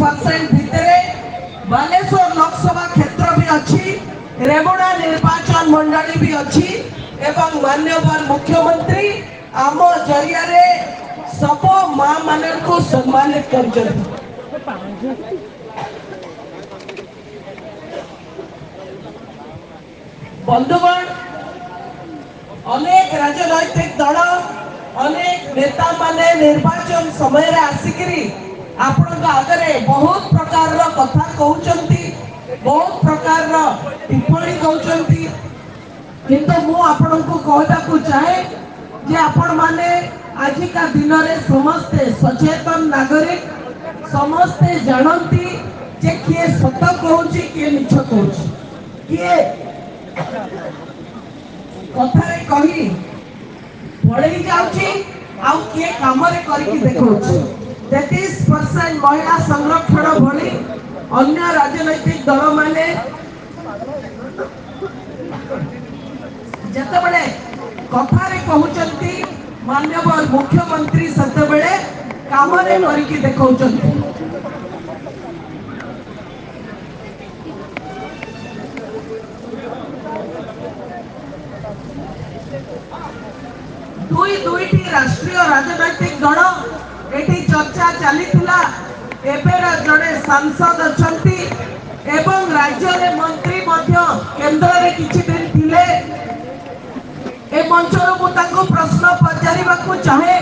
30% भितरे बालेश्वर लोकसभा क्षेत्र भी अच्छी, रेमुणा निर्वाचन मंडली भी अच्छी एवं माननीय मुख्यमंत्री आम जरिया सब माँ मान को सम्मानित कर बंधुगण अनेक राजनैतिक दल अनेक नेता माने निर्वाचन समय आसिकी आपण आगे बहुत प्रकार कथा कहते बहुत प्रकार टिप्पणी कहते किंतु मु आपण को कहवाक चाहे जे आपण माने आजिका दिन रे समस्ते सचेतन नागरिक समस्ते जानती जे किए सत कहूँ किए मिछ कहूँ किए कथारे कही पड़े जाऊँगी आउ किए काम करके देखा 33% महिला संरक्षण भली अन्य राजनैतिक दल माने जितेबले कथारे कहते माननीय मुख्यमंत्री सेतेबेले काम करके देखा दुईटी राष्ट्रीय राजनैतिक दल ये चर्चा चली जड़े सांसद अच्छी एवं राज्य में मंत्री केंद्र में किसी दिन थिले ए मंचर को प्रश्न पचार चाहे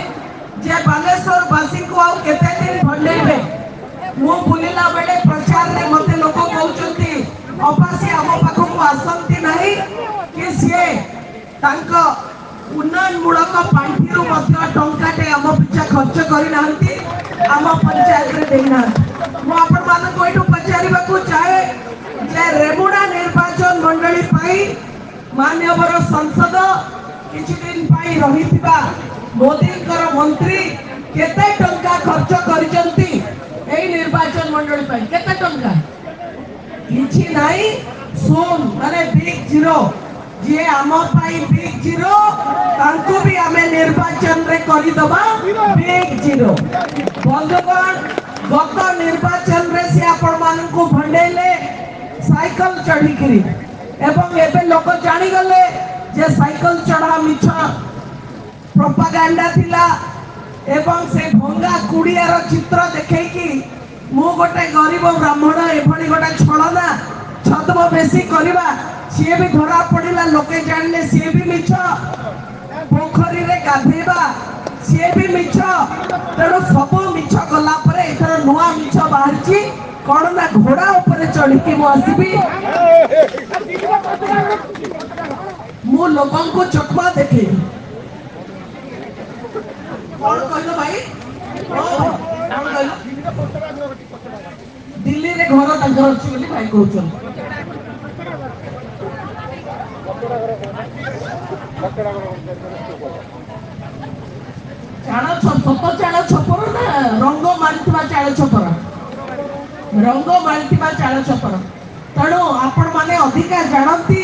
जे बालेश्वर वासी को आउ केते दिन भंडेबे मु बुलिला बेले प्रचार रे मते लोक कहउचंती अपासी आम पाखो को आसंती नहीं कि से तांको उन्नयन मूलक पांठिरू मध्य टंकाटे आम पिछा खर्च करिनांती आम पंचायत रे देना मु आपण मान को एठु पचारिबा को चाहे जे रेमुणा निर्वाचन मंडली पाई माननीय संसद किछि दिन पाई रहिथिबा मोदीकर मंत्री केते टंका खर्च करिसंती एई निर्वाचन मंडली पाई केते टंका किछि नाही शून माने बिग जीरो जे आम पाई बिग जीरो तांको भी आमे निर्वाचन रे करि दबा बिग जीरो बंधुगण गत निर्वाचन रे से आपण मान को भंडेले साइकिल चढ़ी करी एवं एबे लोक जानि गले जे साइकिल चढ़ा मिछ प्रोपागेंडा थिला एवं से भंगा कुड़ियार चित्र देखै कि मु गोटे गरीब ब्राह्मण एभली गोटे छलना छद्म बेसी करबा सी भी धरा पड़िला लोके जानले सी भी मिछ पोखरी रे गाधेबा सी भी मिछ तेणु सब मिछ गला परे एथर नुआ मिछ बाहरची कौन ना घोड़ा ऊपर चढ़ी के मु आसीबी मु लोगों को चकमा देखे कौन कहलो भाई कौन कहलो दिल्ली रे घर तांकर अछि बोली भाई कहउछन चाण सत चाण छपर ना रंग मारिथिबा चाण छपर रंग मारिथिबा चाण छपर तेणु आपण माने अधिका जानती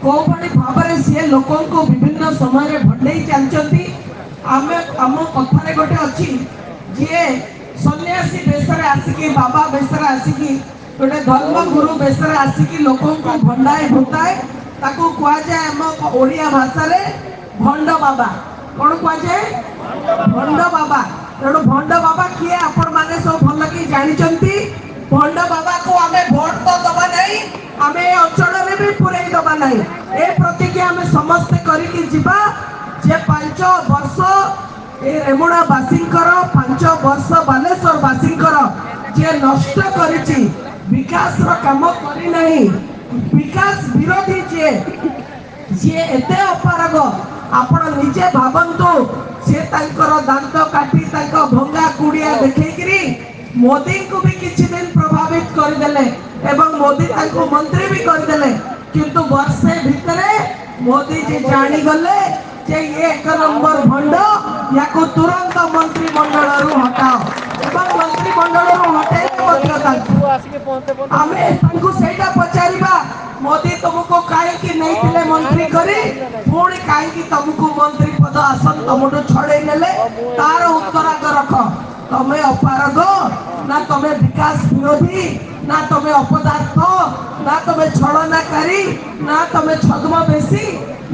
को भाव में सी लोक विभिन्न समय भंडई चलती आमे आम कथारे गोटे अच्छी जी सन्यासी बेसरे आसिकी बाबा बेसरे आसिकी गोटे धर्मगुरु बेसरे आसिकी लोक भंडाए भुताए ताको कह जाए आम ओडिया भाषा रे भंड बाबा कौन कह जाए भंड बाबा तेणु भंड बाबा किए आपण माने सब भल कि जानी भंड बाबा को आमे भोट तो दबा नहीं आमे अंचल में भी पुरे दबा नहीं ए प्रतिज्ञा आमे समस्त करिकी जिबा जे 5 वर्ष ए रेमुणा वासींकर 5 वर्ष बालेश्वर वासींकर जे नष्ट करिछि विकास रो काम करि नहीं विकास विरोधी जे एते अपारग आपण निजे भावंतु से तांकर दांत काटी तांको भंगा कुड़िया देखैकरी मोदी को भी किछि दिन प्रभावित कर देले एवं मोदी तांको मंत्री भी कर देले किंतु वर्षे भितरे मोदी जी जानी गले जे ये 1 नंबर भंड याको तुरंत मंत्री मंडल रु हटाओ एवं मंत्री मंडल रु हटाई मध्य तांको आमे तांको सेटा पचारिबा मोदी तुमको काहे कि नहीं थिले मंत्री करी पुणी काहे कि तुमको मंत्री पद आसन तुमटो छड़े नेले तार उत्तर आग रख तमे अपारग ना तमे विकास विरोधी ना तमे अपदार्थ ना तमे छलनाकारी ना तमे छद्मवेशी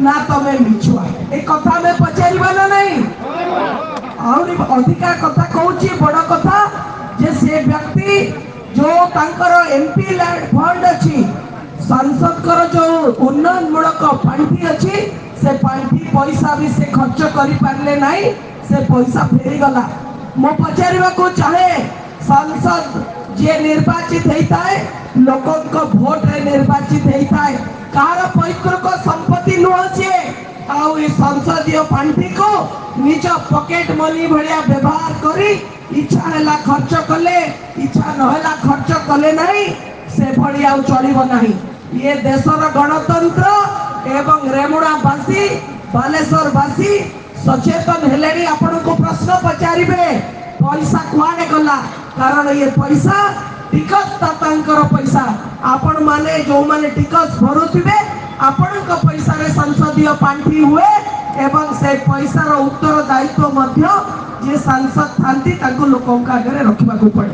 ना तमे मिछुआ ए कथा में पचारिबा ना नहीं आउरी अधिका कथा कहूची बड़ कथा जे से व्यक्ति जो तांकर एमपी लैंड फंड अच्छी सांसद कर जो उन्नयन मूलक पांठी अच्छी से पांठी पैसा भी से खर्च करि पारले नहीं से पैसा फेरी गला मो पचारिबा को चाहे सांसद जे निर्वाचित होता है लोकों को वोट रे निर्वाचित होता है कार पैतृक संपत्ति नुह सी आउ संसदीय पांठी को निज पॉकेट मनी भलिया व्यवहार करी इच्छा हैला खर्च कले इच्छा नहला खर्च कले नहीं से भलिया चलिबो नहीं ये देशर गणतंत्र एवं रेमुणावासी बालेश्वरवासी सचेतन हेलेनी आपण को प्रश्न पचारिबे पैसा कुआडे गला कारण ये पैसा टिकस दातांकर पैसा आपण माने जो माने टिकस भरुथिबे आपण को पैसा रे संसदीय पांठी हुए एवं से पैसा रो उत्तर दायित्व मध्य जे सांसद थांती ताको लोकन का आगे रखबा को पड़े।